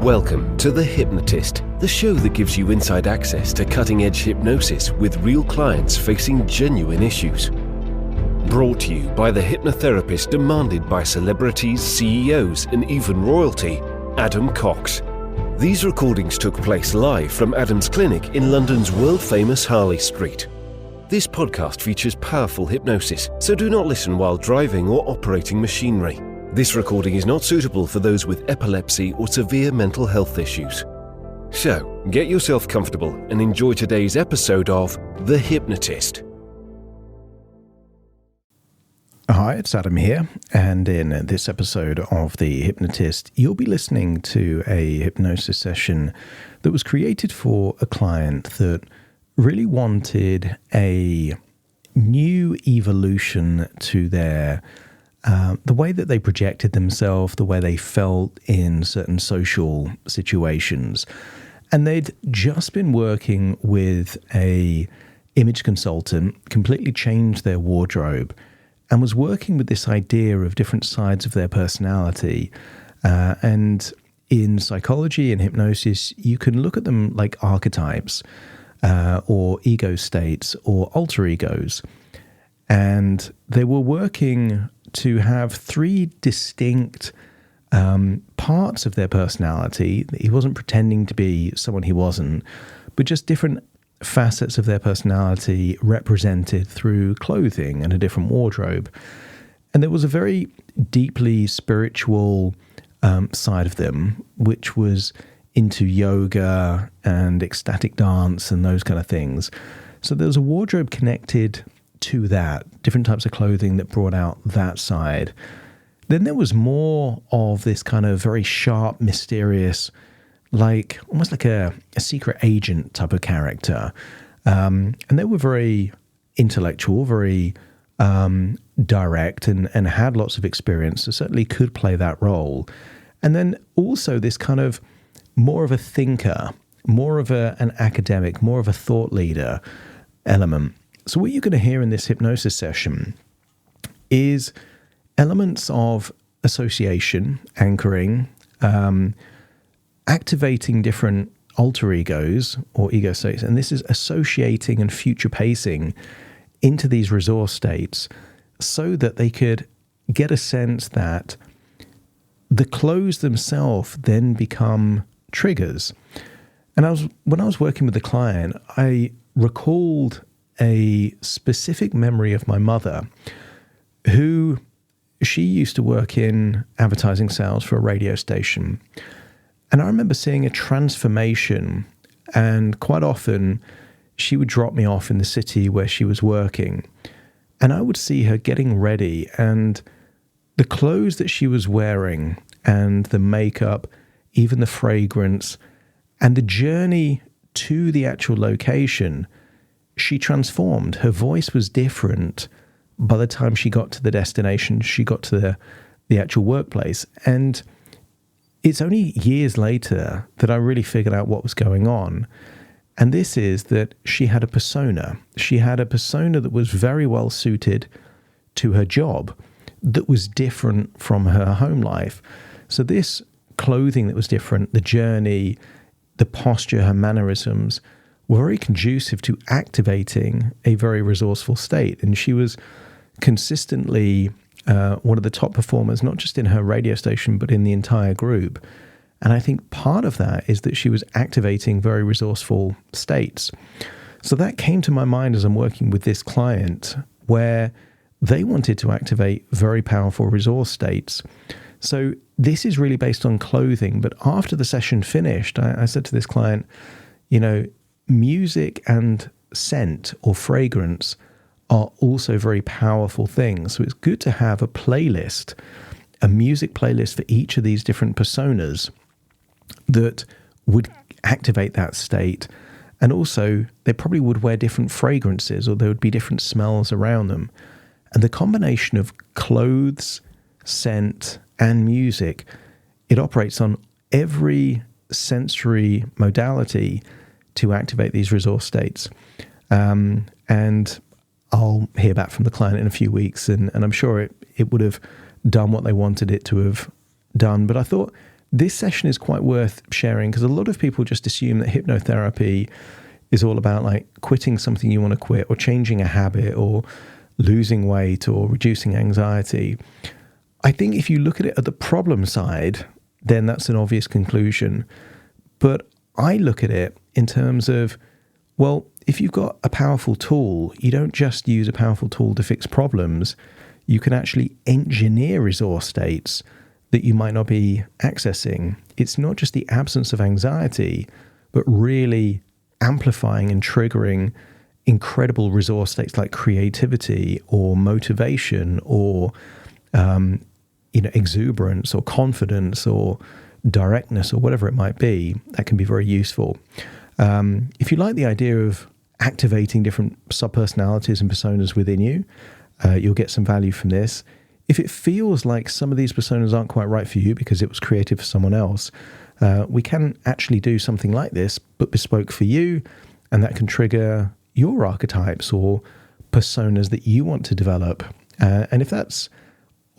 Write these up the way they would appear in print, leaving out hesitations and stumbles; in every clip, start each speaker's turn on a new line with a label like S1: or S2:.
S1: Welcome to The Hypnotist, the show that gives you inside access to cutting-edge hypnosis with real clients facing genuine issues. Brought to you by the hypnotherapist demanded by celebrities, CEOs, and even royalty, Adam Cox. These recordings took place live from Adam's clinic in London's world-famous Harley Street. This podcast features powerful hypnosis, so do not listen while driving or operating machinery. This recording is not suitable for those with epilepsy or severe mental health issues. So, get yourself comfortable and enjoy today's episode of The Hypnotist.
S2: Hi, it's Adam here, and in this episode of The Hypnotist, you'll be listening to a hypnosis session that was created for a client that really wanted a new evolution to their the way that they projected themselves, the way they felt in certain social situations. And they'd just been working with a image consultant, completely changed their wardrobe, and was working with this idea of different sides of their personality. And in psychology and hypnosis, you can look at them like archetypes or ego states or alter egos. And they were working to have three distinct parts of their personality. He wasn't pretending to be someone he wasn't, but just different facets of their personality represented through clothing and a different wardrobe. And there was a very deeply spiritual side of them, which was into yoga and ecstatic dance and those kind of things. So there was a wardrobe connected to that, different types of clothing that brought out that side. Then there was more of this kind of very sharp, mysterious, like almost like a secret agent type of character. And they were very intellectual, very direct, and had lots of experience, so certainly could play that role. And then also this kind of more of a thinker, more of an academic, more of a thought leader element. So what you're going to hear in this hypnosis session is elements of association, anchoring, activating different alter egos or ego states. And this is associating and future pacing into these resource states so that they could get a sense that the clothes themselves then become triggers. And when I was working with the client, I recalled a specific memory of my mother, who she used to work in advertising sales for a radio station. And I remember seeing a transformation, and quite often she would drop me off in the city where she was working, and I would see her getting ready, and the clothes that she was wearing and the makeup, even the fragrance, and the journey to the actual location, she transformed. Her voice was different by the time she got to the destination, she got to the actual workplace. And it's only years later that I really figured out what was going on. And this is that she had a persona. She had a persona that was very well suited to her job, that was different from her home life. So this clothing that was different, the journey, the posture, her mannerisms, were very conducive to activating a very resourceful state. And she was consistently one of the top performers, not just in her radio station, but in the entire group. And I think part of that is that she was activating very resourceful states. So that came to my mind as I'm working with this client, where they wanted to activate very powerful resource states. So this is really based on clothing. But after the session finished, I said to this client, music and scent or fragrance are also very powerful things. So it's good to have a playlist, a music playlist for each of these different personas that would activate that state. And also they probably would wear different fragrances, or there would be different smells around them. And the combination of clothes, scent, and music, it operates on every sensory modality to activate these resource states. And I'll hear back from the client in a few weeks, and I'm sure it would have done what they wanted it to have done. But I thought this session is quite worth sharing because a lot of people just assume that hypnotherapy is all about like quitting something you want to quit, or changing a habit, or losing weight, or reducing anxiety. I think if you look at it at the problem side, then that's an obvious conclusion. But I look at it in terms of, well, if you've got a powerful tool, you don't just use a powerful tool to fix problems. You can actually engineer resource states that you might not be accessing. It's not just the absence of anxiety, but really amplifying and triggering incredible resource states like creativity or motivation or exuberance or confidence or directness or whatever it might be. That can be very useful. If you like the idea of activating different subpersonalities and personas within you, you'll get some value from this. If it feels like some of these personas aren't quite right for you because it was created for someone else, we can actually do something like this, but bespoke for you, and that can trigger your archetypes or personas that you want to develop. And if that's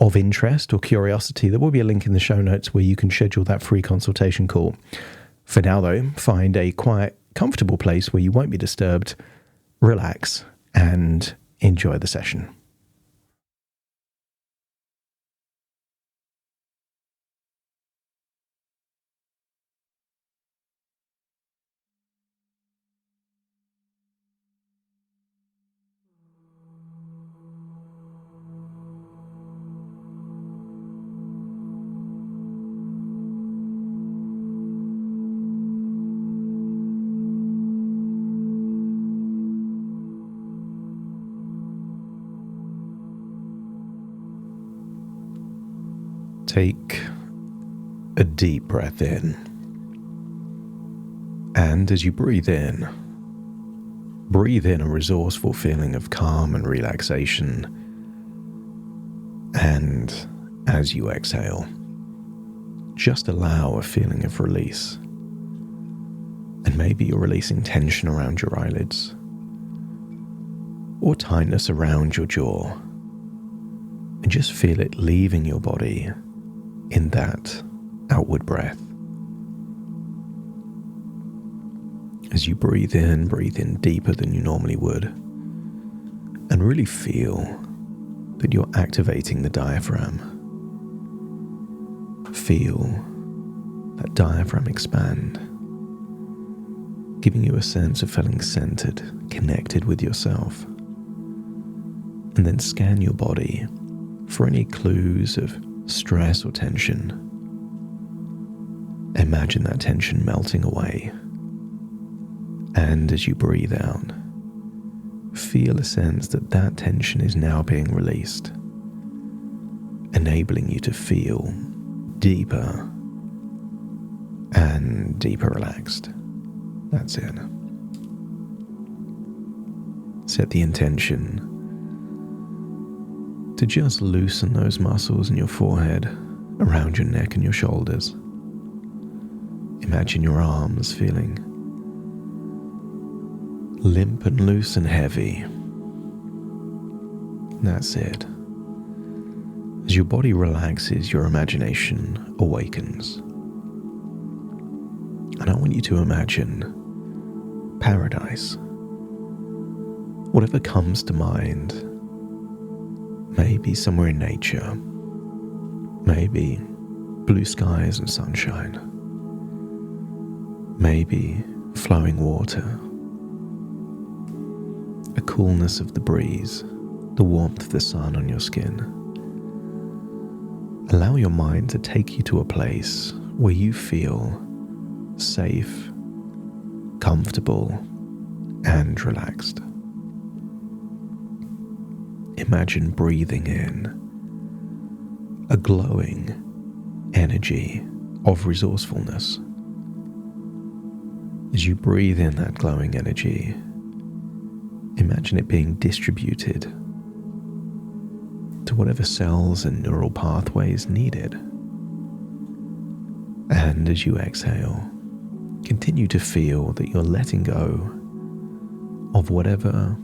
S2: of interest or curiosity, there will be a link in the show notes where you can schedule that free consultation call. For now, though, find a quiet, comfortable place where you won't be disturbed, relax, and enjoy the session. Take a deep breath in, and as you breathe in a resourceful feeling of calm and relaxation, and as you exhale, just allow a feeling of release. And maybe you're releasing tension around your eyelids, or tightness around your jaw, and just feel it leaving your body in that outward breath. As you breathe in deeper than you normally would, and really feel that you're activating the diaphragm. Feel that diaphragm expand, giving you a sense of feeling centered, connected with yourself. And then scan your body for any clues of stress or tension. Imagine that tension melting away. And as you breathe out, feel a sense that that tension is now being released, enabling you to feel deeper and deeper relaxed. That's it. Set the intention to just loosen those muscles in your forehead, around your neck and your shoulders. Imagine your arms feeling limp and loose and heavy. That's it. As your body relaxes, your imagination awakens. And I want you to imagine paradise. Whatever comes to mind. Maybe somewhere in nature, maybe blue skies and sunshine, maybe flowing water, a coolness of the breeze, the warmth of the sun on your skin. Allow your mind to take you to a place where you feel safe, comfortable, and relaxed. Imagine breathing in a glowing energy of resourcefulness. As you breathe in that glowing energy, imagine it being distributed to whatever cells and neural pathways needed. And as you exhale, continue to feel that you're letting go of whatever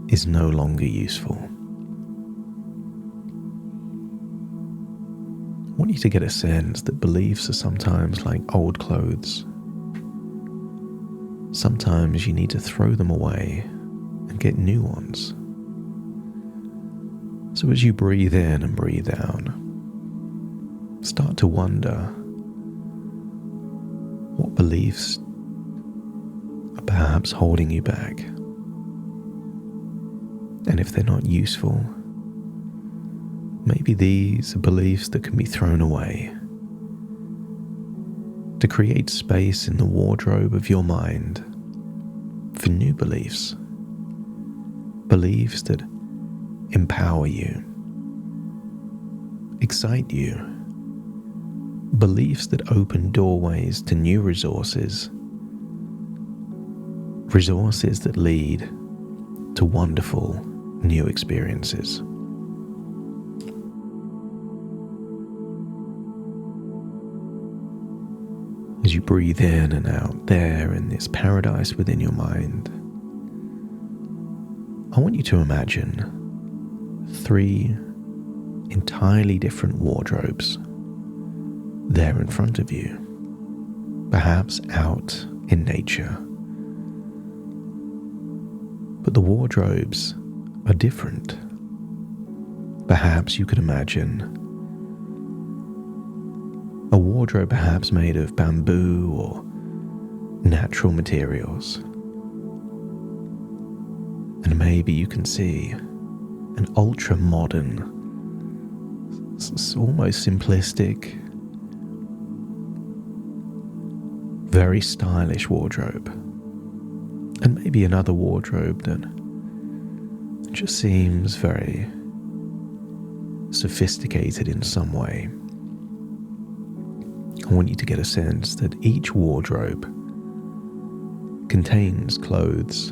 S2: is no longer useful. I want you to get a sense that beliefs are sometimes like old clothes. Sometimes you need to throw them away and get new ones. So as you breathe in and breathe out, start to wonder what beliefs are perhaps holding you back. And if they're not useful, maybe these are beliefs that can be thrown away to create space in the wardrobe of your mind for new beliefs. Beliefs that empower you, excite you, beliefs that open doorways to new resources, resources that lead to wonderful new experiences. As you breathe in and out there in this paradise within your mind, I want you to imagine 3 entirely different wardrobes there in front of you, perhaps out in nature. But the wardrobes are different. Perhaps you could imagine a wardrobe perhaps made of bamboo or natural materials. And maybe you can see an ultra-modern, almost simplistic, very stylish wardrobe. And maybe another wardrobe that just seems very sophisticated in some way. I want you to get a sense that each wardrobe contains clothes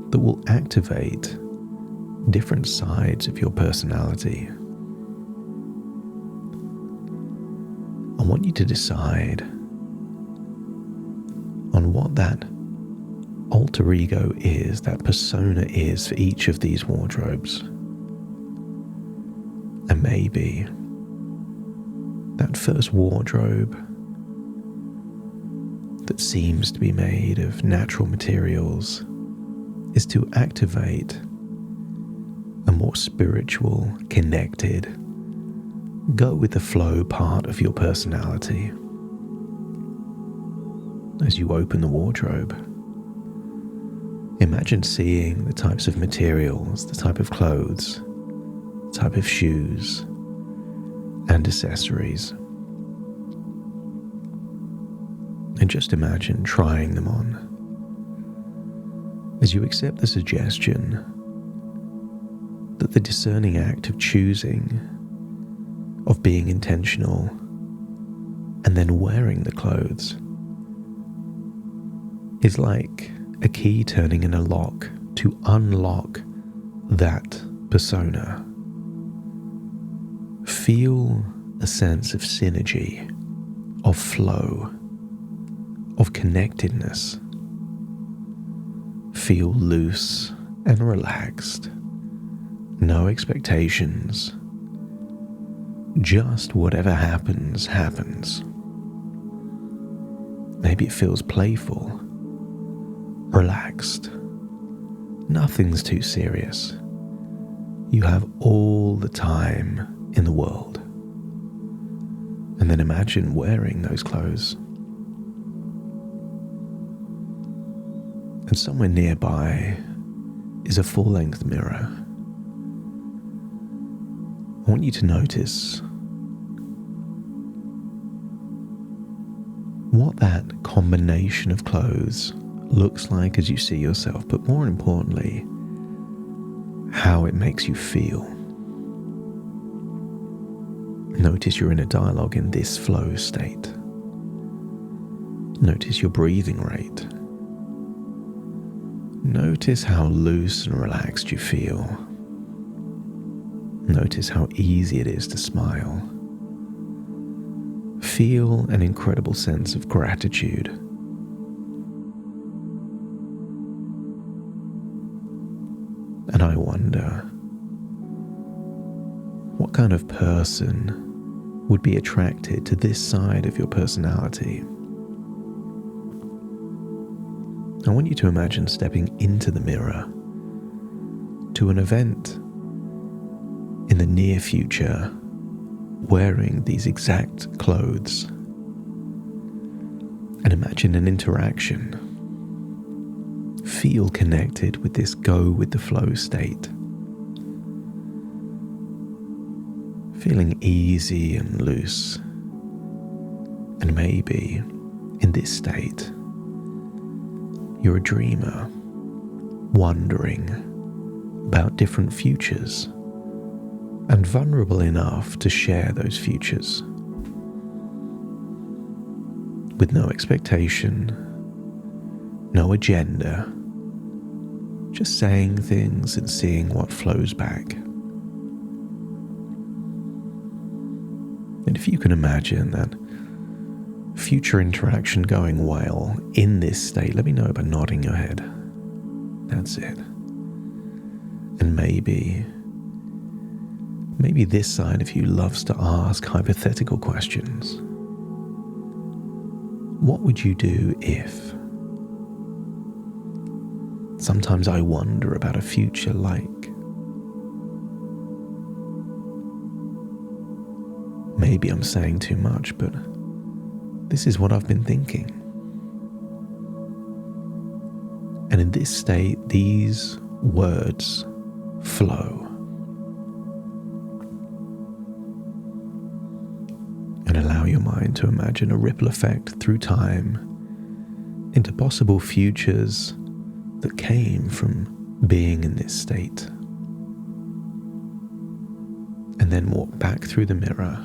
S2: that will activate different sides of your personality. I want you to decide on what that alter ego is, that persona is for each of these wardrobes. And maybe that first wardrobe that seems to be made of natural materials is to activate a more spiritual, connected, go with the flow part of your personality. As you open the wardrobe, imagine seeing the types of materials, the type of clothes, the type of shoes and accessories. And just imagine trying them on. As you accept the suggestion that the discerning act of choosing, of being intentional, and then wearing the clothes is like a key turning in a lock to unlock that persona. Feel a sense of synergy, of flow, of connectedness. Feel loose and relaxed. No expectations. Just whatever happens, happens. Maybe it feels playful, relaxed. Nothing's too serious. You have all the time in the world. And then imagine wearing those clothes. And somewhere nearby is a full-length mirror. I want you to notice what that combination of clothes looks like as you see yourself, but more importantly, how it makes you feel. Notice you're in a dialogue in this flow state. Notice your breathing rate. Notice how loose and relaxed you feel. Notice how easy it is to smile. Feel an incredible sense of gratitude. And I wonder, what kind of person would be attracted to this side of your personality. I want you to imagine stepping into the mirror to an event in the near future wearing these exact clothes. And imagine an interaction. Feel connected with this go with the flow state. Feeling easy and loose. And maybe in this state, you're a dreamer, wondering about different futures and vulnerable enough to share those futures. With no expectation, no agenda, just saying things and seeing what flows back. And if you can imagine that future interaction going well in this state, let me know by nodding your head. That's it. And maybe this side of you loves to ask hypothetical questions. What would you do if? Sometimes I wonder about a future like. Maybe I'm saying too much, but this is what I've been thinking. And in this state, these words flow. And allow your mind to imagine a ripple effect through time into possible futures that came from being in this state. And then walk back through the mirror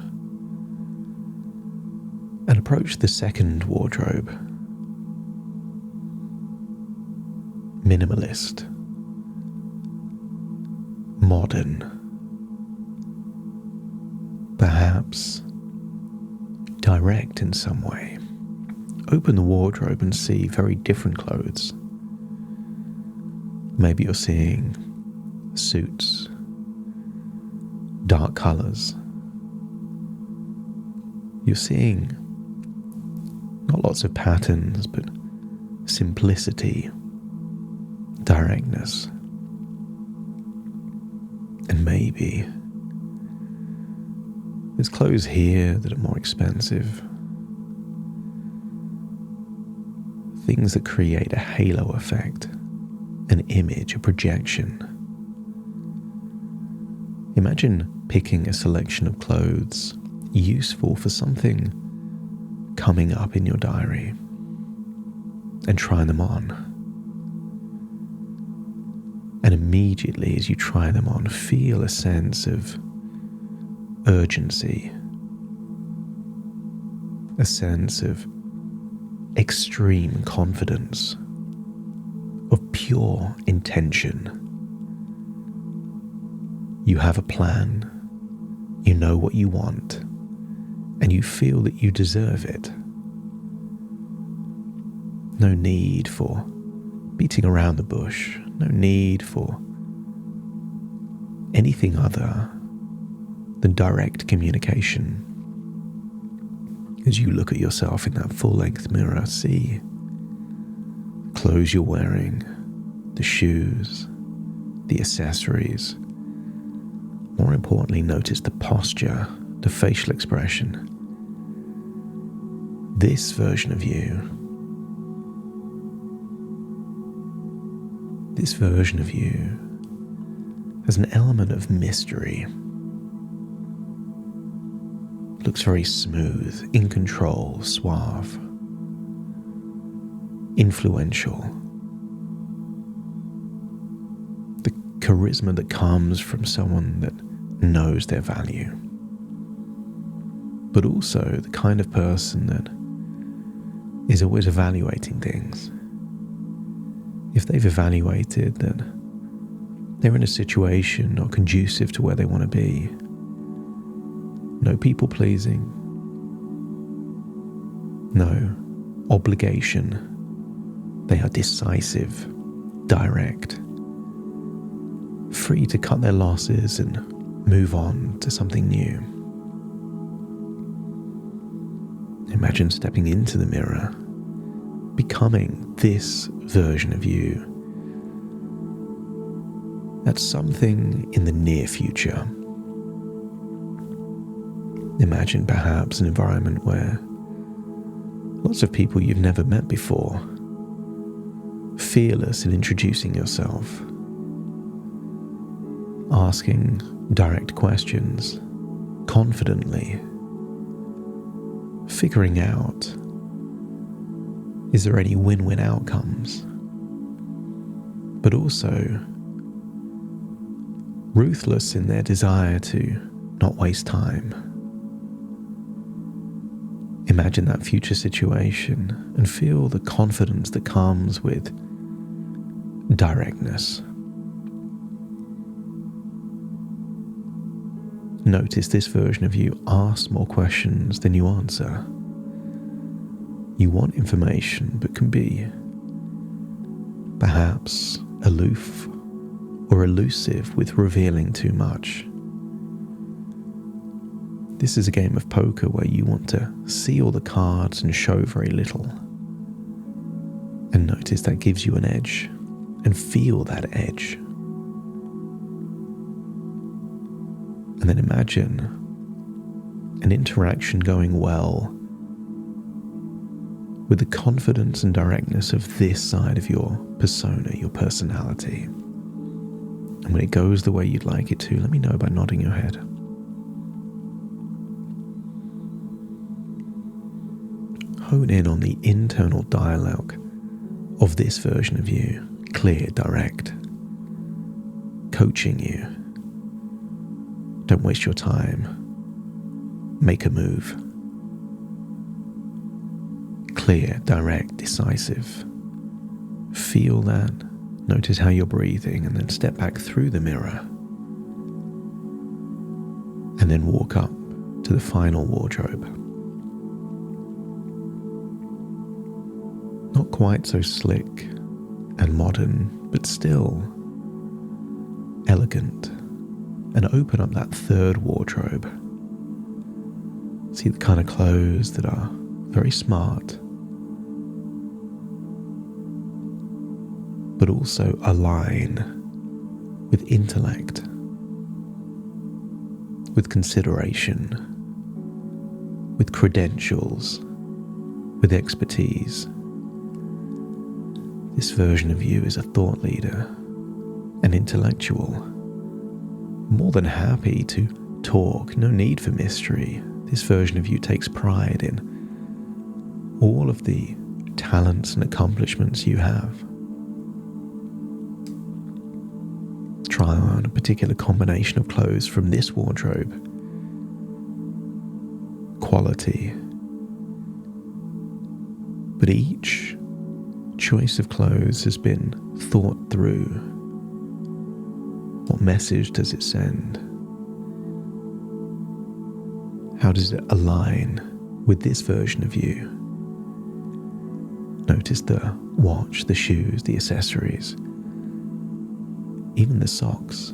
S2: and approach the second wardrobe. Minimalist, modern, perhaps direct in some way. Open the wardrobe and see very different clothes. Maybe you're seeing suits, dark colors. You're seeing not lots of patterns, but simplicity, directness. And maybe there's clothes here that are more expensive. Things that create a halo effect, an image, a projection. Imagine picking a selection of clothes useful for something coming up in your diary and trying them on. And immediately as you try them on, feel a sense of urgency, a sense of extreme confidence, of pure intention. You have a plan, you know what you want, and you feel that you deserve it. No need for beating around the bush, no need for anything other than direct communication. As you look at yourself in that full-length mirror, see the clothes you're wearing, the shoes, the accessories. More importantly, notice the posture, the facial expression. This version of you, has an element of mystery. Looks very smooth, in control, suave, influential. The charisma that comes from someone that knows their value, but also the kind of person that is always evaluating things. If they've evaluated that they're in a situation not conducive to where they want to be, no people pleasing, no obligation, they are decisive, direct, free to cut their losses and move on to something new. Imagine stepping into the mirror, becoming this version of you. That's something in the near future. Imagine perhaps an environment where lots of people you've never met before, fearless in introducing yourself, asking direct questions, confidently, figuring out, is there any win-win outcomes? But also ruthless in their desire to not waste time. Imagine that future situation and feel the confidence that comes with directness. Notice this version of you asks more questions than you answer. You want information but can be perhaps aloof or elusive with revealing too much. This is a game of poker where you want to see all the cards and show very little. And notice that gives you an edge, and feel that edge. And then imagine an interaction going well with the confidence and directness of this side of your persona, your personality. And when it goes the way you'd like it to, let me know by nodding your head. Hone in on the internal dialogue of this version of you, clear, direct, coaching you. Don't waste your time. Make a move. Clear, direct, decisive. Feel that. Notice how you're breathing, and then step back through the mirror. And then walk up to the final wardrobe. Not quite so slick and modern, but still elegant. And open up that third wardrobe. See the kind of clothes that are very smart, but also align with intellect, with consideration, with credentials, with expertise. This version of you is a thought leader, an intellectual, more than happy to talk, no need for mystery. This version of you takes pride in all of the talents and accomplishments you have. Try on a particular combination of clothes from this wardrobe. Quality. But each choice of clothes has been thought through. What message does it send? How does it align with this version of you? Notice the watch, the shoes, the accessories, even the socks.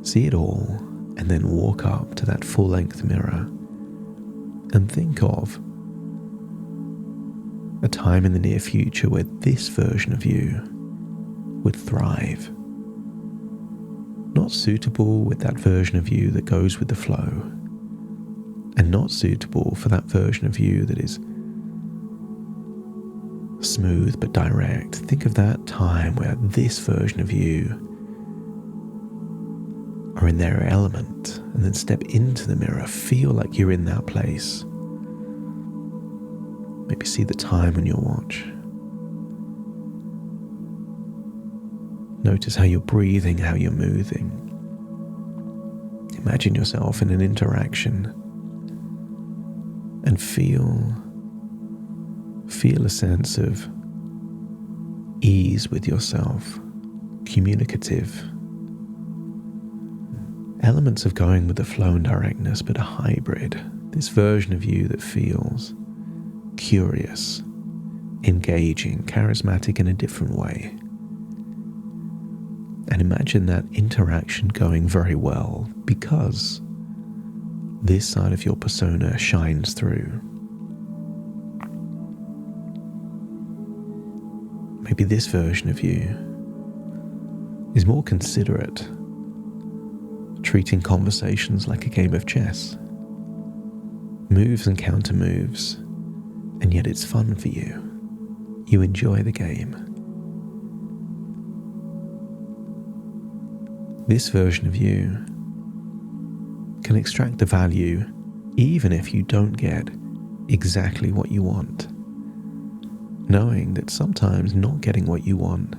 S2: See it all, and then walk up to that full-length mirror and think of a time in the near future where this version of you would thrive. Not suitable with that version of you that goes with the flow, and not suitable for that version of you that is smooth but direct. Think of that time where this version of you are in their element, and then step into the mirror, feel like you're in that place. Maybe see the time on your watch. Notice how you're breathing, how you're moving. Imagine yourself in an interaction and feel a sense of ease with yourself, communicative. Elements of going with the flow and directness, but a hybrid. This version of you that feels curious, engaging, charismatic in a different way. And imagine that interaction going very well because this side of your persona shines through. Maybe this version of you is more considerate, treating conversations like a game of chess. Moves and counter moves, and yet it's fun for you. You enjoy the game. This version of you can extract the value even if you don't get exactly what you want, knowing that sometimes not getting what you want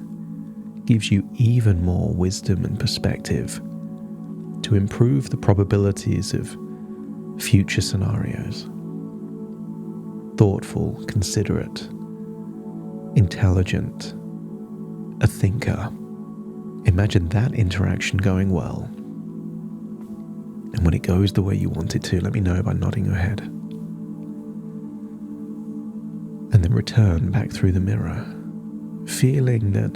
S2: gives you even more wisdom and perspective to improve the probabilities of future scenarios. Thoughtful, considerate, intelligent, a thinker. Imagine that interaction going well. And when it goes the way you want it to, let me know by nodding your head. And then return back through the mirror, feeling that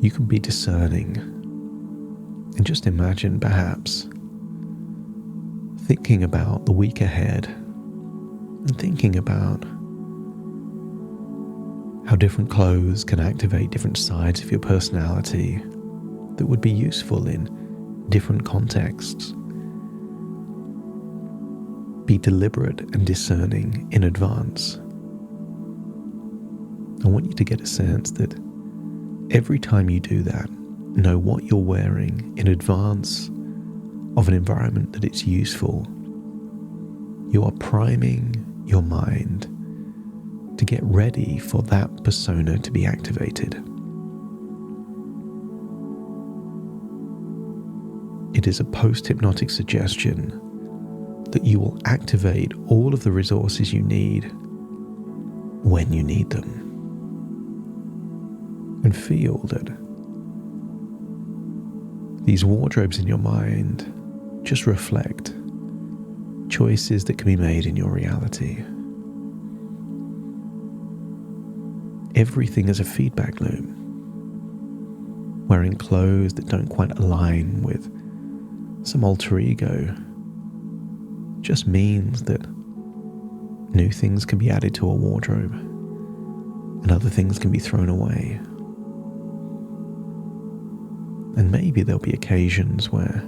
S2: you can be discerning. And just imagine perhaps thinking about the week ahead and thinking about how different clothes can activate different sides of your personality that would be useful in different contexts. Be deliberate and discerning in advance. I want you to get a sense that every time you do that, know what you're wearing in advance of an environment that it's useful. You are priming your mind to get ready for that persona to be activated. It is a post-hypnotic suggestion that you will activate all of the resources you need when you need them. And feel that these wardrobes in your mind just reflect choices that can be made in your reality. Everything is a feedback loop. Wearing clothes that don't quite align with some alter ego just means that new things can be added to a wardrobe and other things can be thrown away. And maybe there'll be occasions where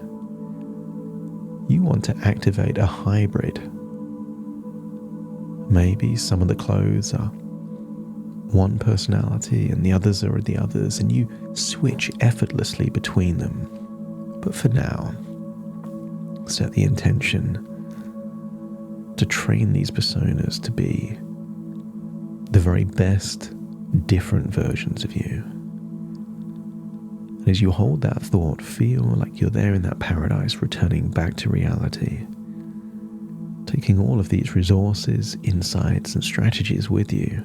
S2: you want to activate a hybrid. Maybe some of the clothes are one personality and the others are the others, and you switch effortlessly between them. But for now, set the intention to train these personas to be the very best different versions of you. And as you hold that thought, feel like you're there in that paradise, returning back to reality, taking all of these resources, insights, and strategies with you.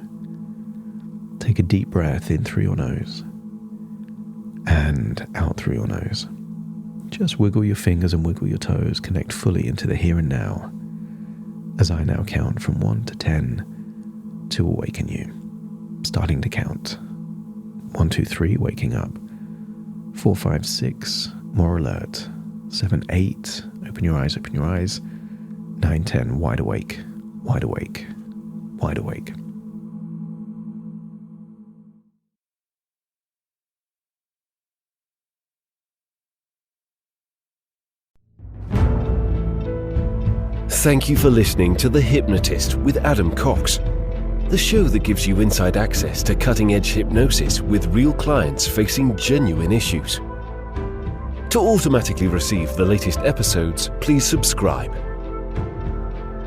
S2: Take a deep breath in through your nose and out through your nose. Just wiggle your fingers and wiggle your toes, connect fully into the here and now as I now count from 1 to 10 to awaken you. Starting to count. 1, 2, 3, waking up. 4, 5, 6, more alert. 7, 8, open your eyes, 9, 10, wide awake, wide awake, wide awake.
S1: Thank you for listening to The Hypnotist with Adam Cox, the show that gives you inside access to cutting-edge hypnosis with real clients facing genuine issues. To automatically receive the latest episodes, please subscribe.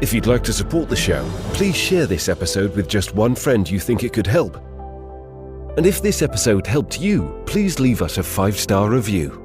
S1: If you'd like to support the show, please share this episode with just one friend you think it could help. And if this episode helped you, please leave us a 5-star review.